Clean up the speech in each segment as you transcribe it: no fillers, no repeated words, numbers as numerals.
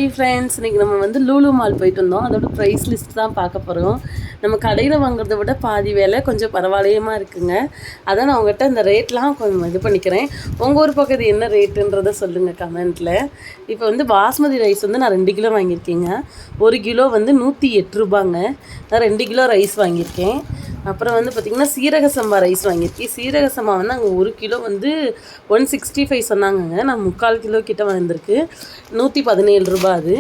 Friends, இன்றைக்கி நம்ம வந்து லூலு மால் போயிட்டு வந்தோம். அதோட ப்ரைஸ் லிஸ்ட் தான் பார்க்க போகிறோம். நம்ம கடையில் வாங்குறத விட பாதி விலை கொஞ்சம் பரவாயில்லையமாக இருக்குங்க. அதான் நான் உங்கள்கிட்ட இந்த ரேட்லாம் கொஞ்சம் இது பண்ணிக்கிறேன். உங்கள் ஊர் பக்கம் இது என்ன ரேட்டுன்றதை சொல்லுங்கள் கமெண்ட்டில். இப்போ வந்து பாஸ்மதி ரைஸ் வந்து நான் 2 கிலோ வாங்கியிருக்கேங்க. 1 கிலோ வந்து 108 ரூபாங்க. நான் 2 கிலோ ரைஸ் வாங்கியிருக்கேன். அப்புறம் வந்து பார்த்திங்கன்னா சீரக சம்பா ரைஸ் வாங்கியிருக்கேன். சீரக சம்பா வந்து அங்கே 1 கிலோ வந்து 165 சொன்னாங்கங்க. நான் 3/4 கிலோ கிட்ட வந்திருக்கு. 117 ரூபா அது.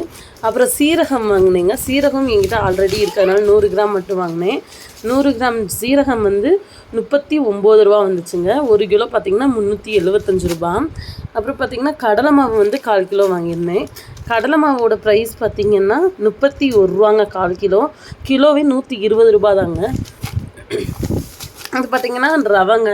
அப்புறம் சீரகம் வாங்கினேங்க. சீரகம் என்கிட்ட ஆல்ரெடி இருக்கிறதுனால 100 கிராம் மட்டும் வாங்கினேன். 100 கிராம் சீரகம் வந்து 39 ரூபா வந்துச்சுங்க. 1 கிலோ பார்த்திங்கன்னா 375 ரூபா. அப்புறம் பார்த்திங்கன்னா கடலை மாவு வந்து 1/4 கிலோ வாங்கியிருந்தேன். கடலை மாவோட ப்ரைஸ் பார்த்திங்கன்னா 31 ரூபாங்க 1/4 கிலோ. கிலோவே 120 ரூபா தாங்க. அது பார்த்திங்கன்னா ரவைங்க,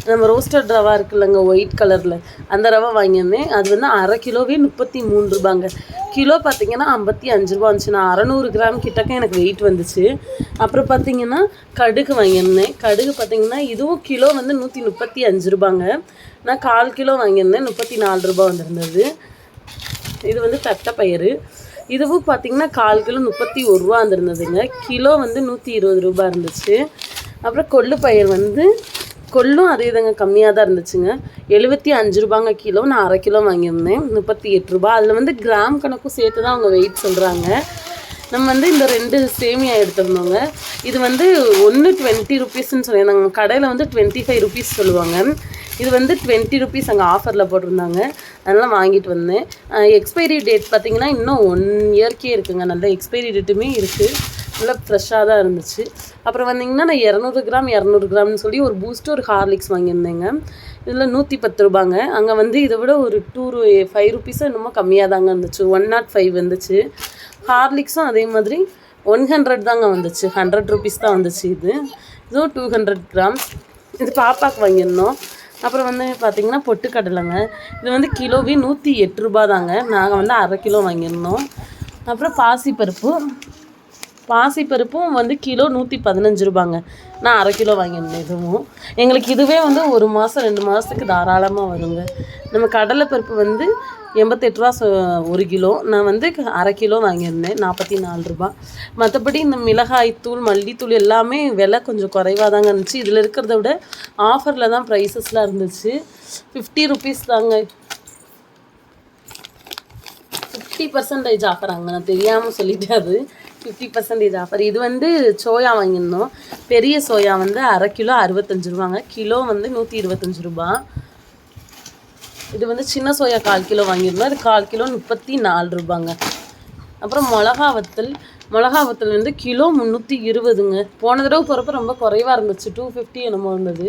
நம்ம ரோஸ்டட் ரவா இருக்குல்லங்க ஒயிட் கலரில், அந்த ரவை வாங்கியிருந்தேன். அது வந்து அரை கிலோவே 33 ரூபாங்க. கிலோ பார்த்திங்கன்னா 55 ரூபா வந்துச்சு. நான் 600 கிராம் கிட்டக்க எனக்கு வெயிட் வந்துச்சு. அப்புறம் பார்த்திங்கன்னா கடுகு வாங்கியிருந்தேன். கடுகு பார்த்திங்கன்னா இதுவும் கிலோ வந்து 135 ரூபாங்க. நான் 1/4 கிலோ வாங்கியிருந்தேன். 34 ரூபா வந்துருந்தது. இது வந்து தட்டைப்பயிறு. இதுவும் பார்த்திங்கன்னா 1/4 கிலோ 31 ரூபா வந்துருந்ததுங்க. கிலோ வந்து 120 ரூபா இருந்துச்சு. அப்புறம் கொள்ளு பயிர் வந்து கொள்ளும் அதே தாங்க கம்மியாக தான் இருந்துச்சுங்க. 75 ரூபாங்க கிலோ. நான் அரை கிலோ வாங்கியிருந்தேன். 38 ரூபா. அதில் வந்து கிராம் கணக்கும் சேர்த்து தான் அவங்க வெயிட் சொல்கிறாங்க. நம்ம வந்து இந்த 2 சேமியா எடுத்துருந்தோங்க. இது வந்து ஒன்று 20 ருபீஸ்ன்னு சொல்லியிருந்தாங்க. கடையில் வந்து 25 ருபீஸ் சொல்லுவாங்க. இது வந்து 20 ருபீஸ் அங்கே ஆஃபரில் போட்டிருந்தாங்க. அதெல்லாம் வாங்கிட்டு வந்தேன். எக்ஸ்பைரி டேட் பார்த்திங்கன்னா இன்னும் 1 இயர்க்கே இருக்குங்க. நல்ல எக்ஸ்பைரி டேட்டுமே இருக்குது. நல்லா ஃப்ரெஷ்ஷாக தான் இருந்துச்சு. அப்புறம் வந்திங்கன்னா நான் 200 கிராம்னு சொல்லி ஒரு பூஸ்ட்டு ஒரு ஹார்லிக்ஸ் வாங்கியிருந்தேங்க. இதில் 110 ரூபாங்க. அங்கே வந்து இதை விட ஒரு 5 ருபீஸும் இன்னமும் கம்மியாக தாங்க இருந்துச்சு. 105 வந்துச்சு. ஹார்லிக்ஸும் அதே மாதிரி 100 தாங்க வந்துச்சு. 100 ருபீஸ் தான் வந்துச்சு. இதுவும் 200 கிராம்ஸ். இது பாப்பாவுக்கு வாங்கியிருந்தோம். அப்புறம் வந்து பார்த்திங்கன்னா பொட்டுக்கடலைங்க. இது வந்து கிலோவே 108 ரூபா தாங்க. நாங்கள் வந்து அரை கிலோ வாங்கியிருந்தோம். அப்புறம் பாசிப்பருப்பும் வந்து கிலோ 115 ரூபாங்க. நான் அரை கிலோ வாங்கியிருந்தேன். இதுவும் எங்களுக்கு இதுவே வந்து 1 மாதம் 2 மாதத்துக்கு தாராளமாக வருங்க. நம்ம கடலைப்பருப்பு வந்து 88 ரூபா 1 கிலோ. நான் வந்து அரை கிலோ வாங்கியிருந்தேன். 44 ரூபா. மற்றபடி இந்த மிளகாய்த்தூள் மல்லித்தூள் எல்லாமே விலை கொஞ்சம் குறைவாக தாங்க இருந்துச்சு. இதில் இருக்கிறத விட ஆஃபரில் தான் ப்ரைஸஸ்லாம் இருந்துச்சு. 50 ருபீஸ் தாங்க. 50% ஆஃபராங்க. நான் தெரியாமல் சொல்லிட்டேன். அது 50% ஆஃபர். இது வந்து சோயா வாங்கியிருந்தோம். பெரிய சோயா வந்து அரை கிலோ 65 ரூபாங்க. கிலோ வந்து 125 ரூபா. இது வந்து சின்ன சோயா 1/4 கிலோ வாங்கியிருந்தோம். அது 1/4 கிலோ 34 ரூபாங்க. அப்புறம் மிளகா வத்தல் வந்து கிலோ 320ங்க. போன தடவை போகிறப்ப ரொம்ப குறைவாக இருந்துச்சு. 250 என்னமோ இருந்தது.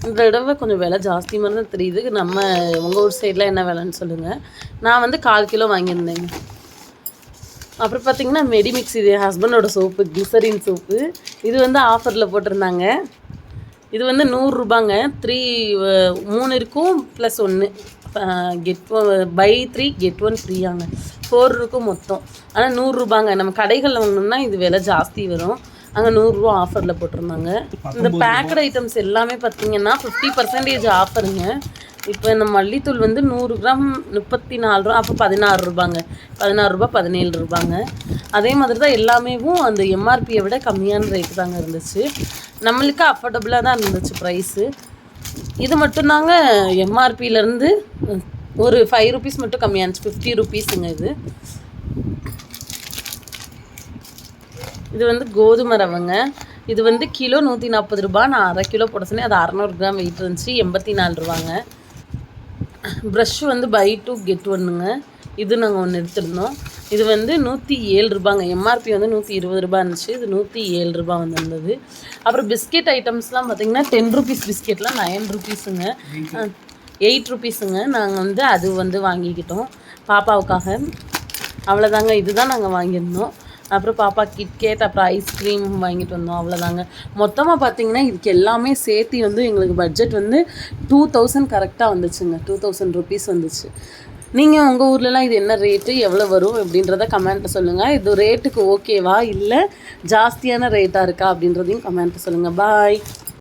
இந்த தடவை கொஞ்சம் விலை ஜாஸ்தி மாதிரி தான் தெரியுது. நம்ம உங்கள் ஊர் சைடில் என்ன விலைன்னு சொல்லுங்கள். நான் வந்து 1/4 கிலோ வாங்கியிருந்தேங்க. அப்புறம் பார்த்திங்கன்னா மெடிமிக்ஸ், இது என் ஹஸ்பண்டோட சோப்பு, கிளிசரின் சோப்பு. இது வந்து ஆஃபரில் போட்டிருந்தாங்க. இது வந்து 100 ரூபாங்க. 3 இருக்கும் +1 buy 3 get 1 ஃப்ரீயாங்க. 4 இருக்கும் மொத்தம். ஆனால் 100 ரூபாங்க. நம்ம கடைகளில் வாங்கினோம்னா இது விலை ஜாஸ்தி வரும். அங்கே 100 ரூபா ஆஃபரில் போட்டிருந்தாங்க. இந்த பேக்கட் ஐட்டம்ஸ் எல்லாமே பார்த்திங்கன்னா 50% ஆஃபருங்க. இப்போ இந்த மல்லித்தூள் வந்து 100 கிராம் 34 ரூபா. அப்போ 16 ரூபாங்க. 16 ரூபா 17 ரூபாங்க. அதே மாதிரி தான் எல்லாமேவும் அந்த எம்ஆர்பியை விட கம்மியான ரேட்டு தாங்க இருந்துச்சு. நம்மளுக்கு அஃபோர்டபுளாக தான் இருந்துச்சு ப்ரைஸு. இது மட்டும்தாங்க எம்ஆர்பியிலேருந்து ஒரு 5 ருபீஸ் மட்டும் கம்மியாக இருந்துச்சு. 50 ருபீஸுங்க. இது வந்து கோதுமை ரவைங்க. இது வந்து கிலோ 140 ரூபா. நான் அரை கிலோ போட சொன்னேன். அது 600 கிராம் வெயிட் இருந்துச்சு. 84 ரூபாங்க. ப்ரஷ்ஷு வந்து buy 2 get 1ங்க. இது நாங்கள் ஒன்று எடுத்துருந்தோம். இது வந்து 107 ரூபாங்க. எம்ஆர்பி வந்து 120 ரூபா இருந்துச்சு. இது 107 ரூபா வந்துருந்தது. அப்புறம் பிஸ்கெட் ஐட்டம்ஸ்லாம் பார்த்திங்கன்னா 10 ருபீஸ் பிஸ்கெட்லாம் 9 ருபீஸுங்க. 8 ருபீஸுங்க. நாங்கள் வந்து அது வந்து வாங்கிக்கிட்டோம் பாப்பாவுக்காக. அவ்வளோதாங்க. இதுதான் நாங்கள் வாங்கியிருந்தோம். அப்புறம் பாப்பா கிட்கேட், அப்புறம் ஐஸ்கிரீம் வாங்கிட்டு வந்தோம். அவ்வளோதாங்க. மொத்தமாக பார்த்திங்கன்னா இதுக்கு எல்லாமே சேர்த்து வந்து எங்களுக்கு பட்ஜெட் வந்து 2000 கரெக்டாக வந்துச்சுங்க. 2000 ருபீஸ் வந்துச்சு. நீங்கள் உங்கள் ஊர்லலாம் இது என்ன ரேட்டு, எவ்வளோ வரும் அப்படின்றத கமெண்ட்டில் சொல்லுங்கள். இது ரேட்டுக்கு ஓகேவா இல்லை ஜாஸ்தியான ரேட்டாக இருக்கா அப்படின்றதையும் கமெண்ட்டில் சொல்லுங்கள். பாய்.